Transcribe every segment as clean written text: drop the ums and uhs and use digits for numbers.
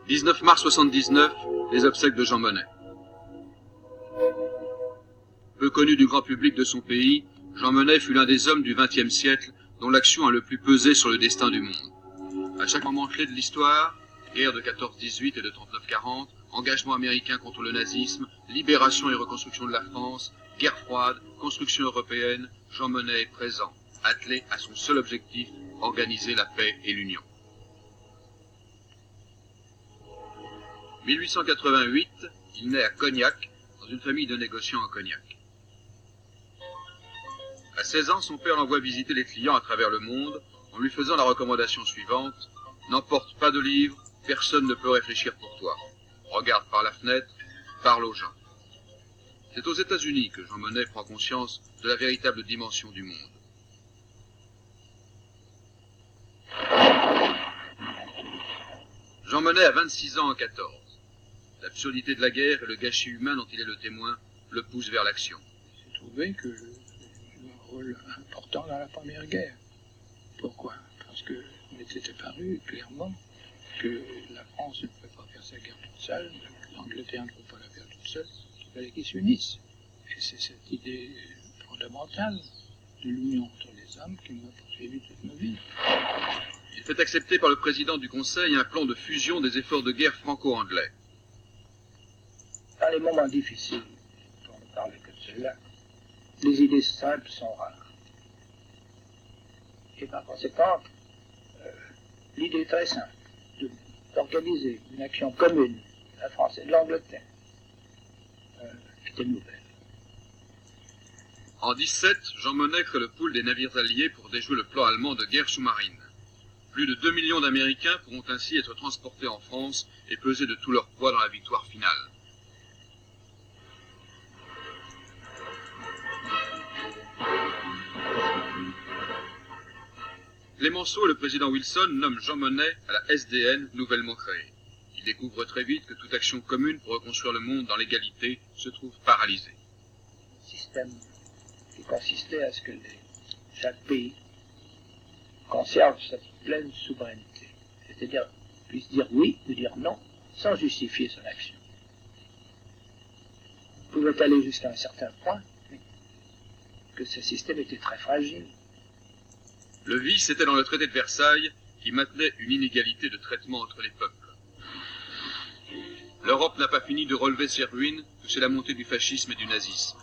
19 mars 79, les obsèques de Jean Monnet. Peu connu du grand public de son pays, Jean Monnet fut l'un des hommes du XXe siècle dont l'action a le plus pesé sur le destin du monde. À chaque moment clé de l'histoire, guerre de 14-18 et de 39-40, engagement américain contre le nazisme, libération et reconstruction de la France, guerre froide, construction européenne, Jean Monnet est présent, attelé à son seul objectif, organiser la paix et l'union. 1888, il naît à Cognac, dans une famille de négociants en cognac. À 16 ans, son père l'envoie visiter les clients à travers le monde, en lui faisant la recommandation suivante: n'emporte pas de livres, personne ne peut réfléchir pour toi. Regarde par la fenêtre, parle aux gens. C'est aux États-Unis que Jean Monnet prend conscience de la véritable dimension du monde. Jean Monnet a 26 ans en 14. L'absurdité de la guerre et le gâchis humain dont il est le témoin le poussent vers l'action. J'ai trouvé que je jouais un rôle important dans la Première Guerre. Pourquoi? Parce que il était apparu clairement que la France ne pouvait pas faire sa guerre toute seule, l'Angleterre ne pouvait pas la faire toute seule, il fallait qu'ils s'unissent. Et c'est cette idée fondamentale de l'union entre les hommes qui m'a poursuivi toute ma vie. Il fait accepter par le président du Conseil un plan de fusion des efforts de guerre franco-anglais. Dans les moments difficiles, pour ne parler que de cela, les idées simples sont rares. Et par conséquent, l'idée très simple d'organiser une action commune de la France et de l'Angleterre était nouvelle. En 17, Jean Monnet crée le pool des navires alliés pour déjouer le plan allemand de guerre sous-marine. Plus de 2 millions d'Américains pourront ainsi être transportés en France et peser de tout leur poids dans la victoire finale. Clemenceau et le président Wilson nomment Jean Monnet à la SDN nouvellement créée. Il découvre très vite que toute action commune pour reconstruire le monde dans l'égalité se trouve paralysée. Un système qui consistait à ce que chaque pays conserve sa pleine souveraineté, c'est-à-dire puisse dire oui ou dire non sans justifier son action. Il pouvait aller jusqu'à un certain point, mais que ce système était très fragile. Le vice était dans le traité de Versailles qui maintenait une inégalité de traitement entre les peuples. L'Europe n'a pas fini de relever ses ruines que c'est la montée du fascisme et du nazisme.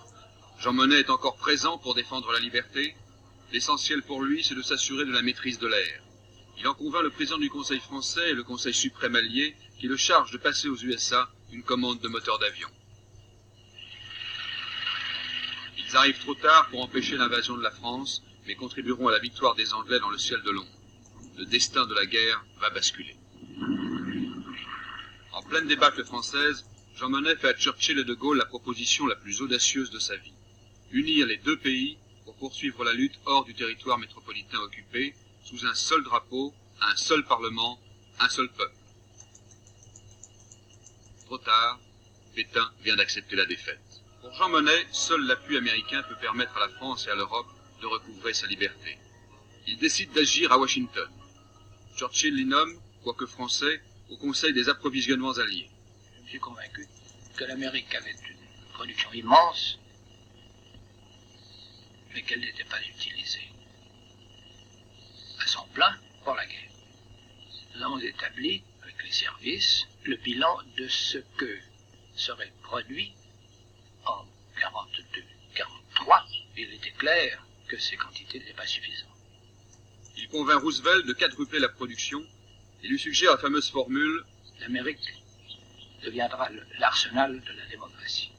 Jean Monnet est encore présent pour défendre la liberté. L'essentiel pour lui, c'est de s'assurer de la maîtrise de l'air. Il en convainc le président du Conseil français et le Conseil suprême allié qui le charge de passer aux USA une commande de moteurs d'avion. Ils arrivent trop tard pour empêcher l'invasion de la France, mais contribueront à la victoire des Anglais dans le ciel de Londres. Le destin de la guerre va basculer. En pleine débâcle française, Jean Monnet fait à Churchill et de Gaulle la proposition la plus audacieuse de sa vie. Unir les deux pays pour poursuivre la lutte hors du territoire métropolitain occupé, sous un seul drapeau, un seul parlement, un seul peuple. Trop tard, Pétain vient d'accepter la défaite. Pour Jean Monnet, seul l'appui américain peut permettre à la France et à l'Europe de recouvrer sa liberté. Il décide d'agir à Washington. Churchill l'y nomme, quoique français, au Conseil des approvisionnements alliés. Je me suis convaincu que l'Amérique avait une production immense, mais qu'elle n'était pas utilisée à son plein pour la guerre. Nous avons établi, avec les services, le bilan de ce que serait produit en 42-43. Il était clair que ces quantités n'étaient pas suffisantes. Il convainc Roosevelt de quadrupler la production et lui suggère la fameuse formule « L'Amérique deviendra l'arsenal de la démocratie ».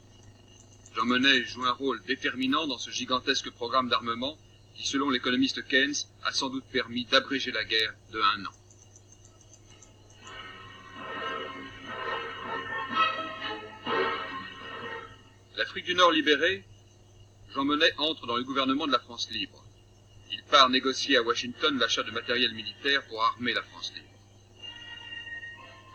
Jean Monnet joue un rôle déterminant dans ce gigantesque programme d'armement qui, selon l'économiste Keynes, a sans doute permis d'abréger la guerre de 1 an. L'Afrique du Nord libérée, Jean Monnet entre dans le gouvernement de la France libre. Il part négocier à Washington l'achat de matériel militaire pour armer la France libre.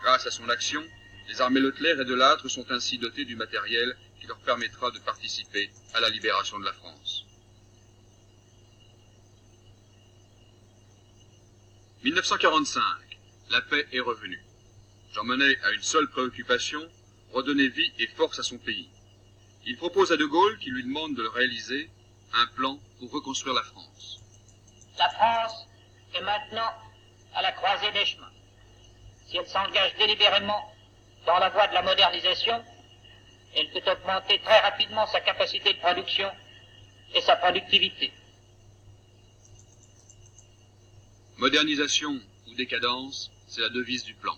Grâce à son action, les armées Leclerc et Delattre sont ainsi dotées du matériel qui leur permettra de participer à la libération de la France. 1945, la paix est revenue. Jean Monnet a une seule préoccupation, redonner vie et force à son pays. Il propose à De Gaulle, qui lui demande de le réaliser, un plan pour reconstruire la France. La France est maintenant à la croisée des chemins. Si elle s'engage délibérément dans la voie de la modernisation, elle peut augmenter très rapidement sa capacité de production et sa productivité. Modernisation ou décadence, c'est la devise du plan.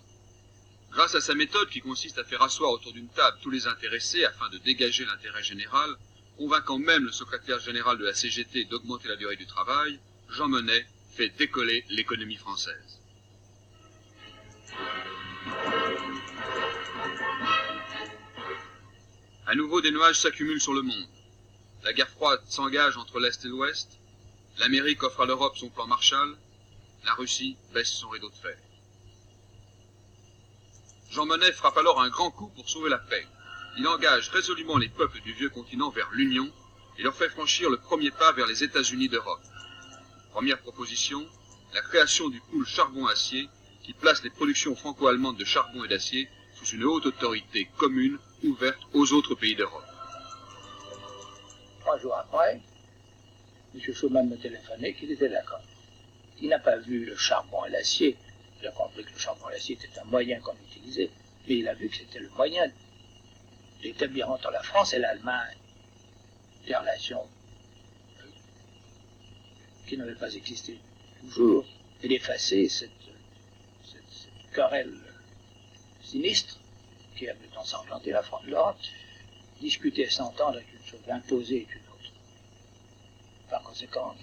Grâce à sa méthode qui consiste à faire asseoir autour d'une table tous les intéressés afin de dégager l'intérêt général, convainquant même le secrétaire général de la CGT d'augmenter la durée du travail, Jean Monnet fait décoller l'économie française. À nouveau, des nuages s'accumulent sur le monde. La guerre froide s'engage entre l'Est et l'Ouest. L'Amérique offre à l'Europe son plan Marshall. La Russie baisse son rideau de fer. Jean Monnet frappe alors un grand coup pour sauver la paix. Il engage résolument les peuples du vieux continent vers l'Union et leur fait franchir le premier pas vers les États-Unis d'Europe. Première proposition, la création du pool charbon-acier qui place les productions franco-allemandes de charbon et d'acier sous une haute autorité commune ouverte aux autres pays d'Europe. 3 jours après, M. Schuman me téléphonait qu'il était d'accord. Il n'a pas vu le charbon et l'acier. Il a compris que le charbon et l'acier était un moyen qu'on utilisait, mais il a vu que c'était le moyen d'établir entre la France et l'Allemagne des relations qui n'avaient pas existé toujours, et d'effacer cette querelle sinistre qui avait ensanglanté la France de l'Europe. Discuter et s'entendre est une chose, imposer est une autre. Par conséquent,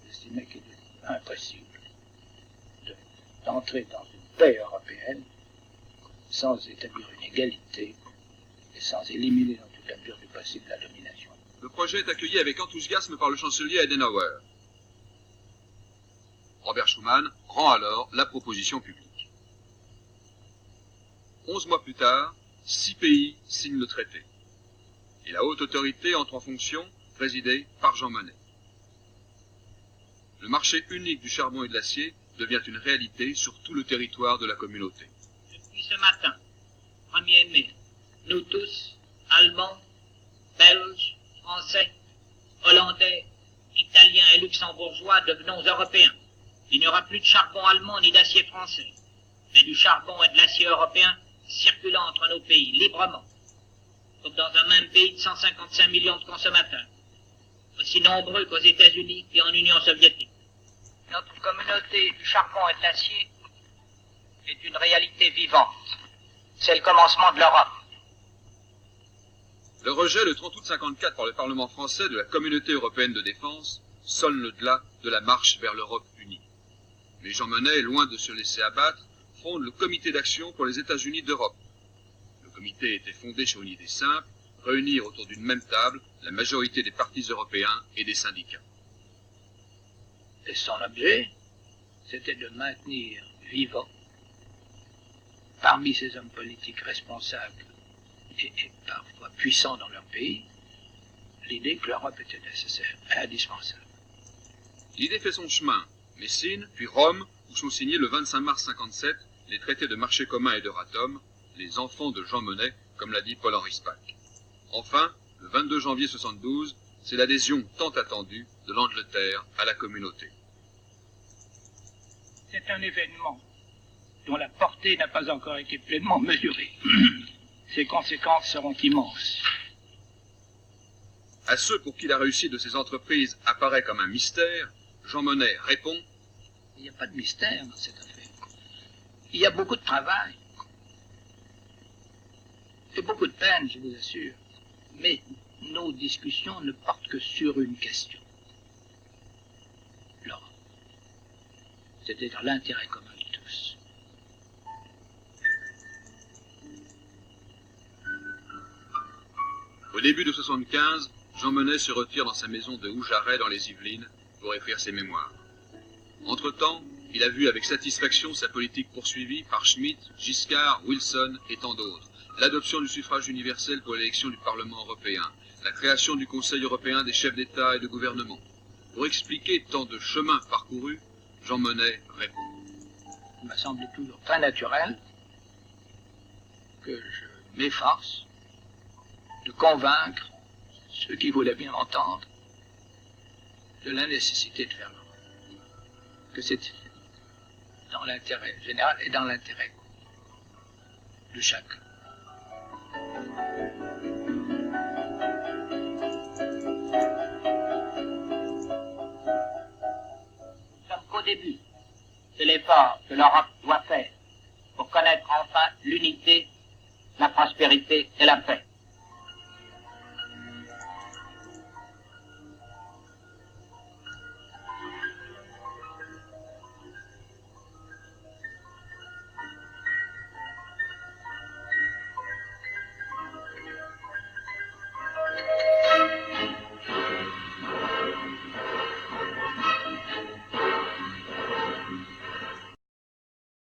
j'estimais qu'il est impossible d'entrer dans une paix européenne sans établir une égalité et sans éliminer dans toute la mesure du possible la domination. Le projet est accueilli avec enthousiasme par le chancelier Adenauer. Robert Schuman rend alors la proposition publique. 11 mois plus tard, 6 pays signent le traité. Et la haute autorité entre en fonction, présidée par Jean Monnet. Le marché unique du charbon et de l'acier devient une réalité sur tout le territoire de la communauté. Depuis ce matin, 1er mai, nous tous, Allemands, Belges, Français, Hollandais, Italiens et Luxembourgeois, devenons Européens. Il n'y aura plus de charbon allemand ni d'acier français, mais du charbon et de l'acier européen circulant entre nos pays librement, comme dans un même pays de 155 millions de consommateurs, aussi nombreux qu'aux États-Unis et en Union soviétique. Notre communauté du charbon et de l'acier est une réalité vivante. C'est le commencement de l'Europe. Le rejet le 30 août 1954 par le Parlement français de la Communauté européenne de défense sonne le glas de la marche vers l'Europe unie. Mais Jean Monnet, loin de se laisser abattre, fonde le Comité d'action pour les États-Unis d'Europe. Le comité était fondé sur une idée simple, réunir autour d'une même table la majorité des partis européens et des syndicats. Et son objet, c'était de maintenir vivant, parmi ces hommes politiques responsables et parfois puissants dans leur pays, l'idée que l'Europe était nécessaire, indispensable. L'idée fait son chemin. Messine, puis Rome, où sont signés le 25 mars 1957 les traités de marché commun et d'Euratom, les enfants de Jean Monnet, comme l'a dit Paul-Henri Spaak. Enfin, le 22 janvier 1972, c'est l'adhésion tant attendue de l'Angleterre à la communauté. C'est un événement dont la portée n'a pas encore été pleinement mesurée. Ses conséquences seront immenses. À ceux pour qui la réussite de ces entreprises apparaît comme un mystère, Jean Monnet répond: il n'y a pas de mystère dans cette affaire. Il y a beaucoup de travail. Et beaucoup de peine, je vous assure. Mais nos discussions ne portent que sur une question. L'Europe. C'est-à-dire l'intérêt commun de tous. Au début de 1975, Jean Monnet se retire dans sa maison de Houjaret dans les Yvelines pour écrire ses mémoires. Entre-temps, il a vu avec satisfaction sa politique poursuivie par Schmitt, Giscard, Wilson et tant d'autres. L'adoption du suffrage universel pour l'élection du Parlement européen, la création du Conseil européen des chefs d'État et de gouvernement. Pour expliquer tant de chemins parcourus, Jean Monnet répond. Il m'a semblé toujours très naturel que je m'efforce de convaincre ceux qui voulaient bien m'entendre de la nécessité de faire l'Europe. Que c'est dans l'intérêt général et dans l'intérêt de chacun. Nous sommes qu'au début de l'effort que l'Europe doit faire pour connaître enfin l'unité, la prospérité et la paix.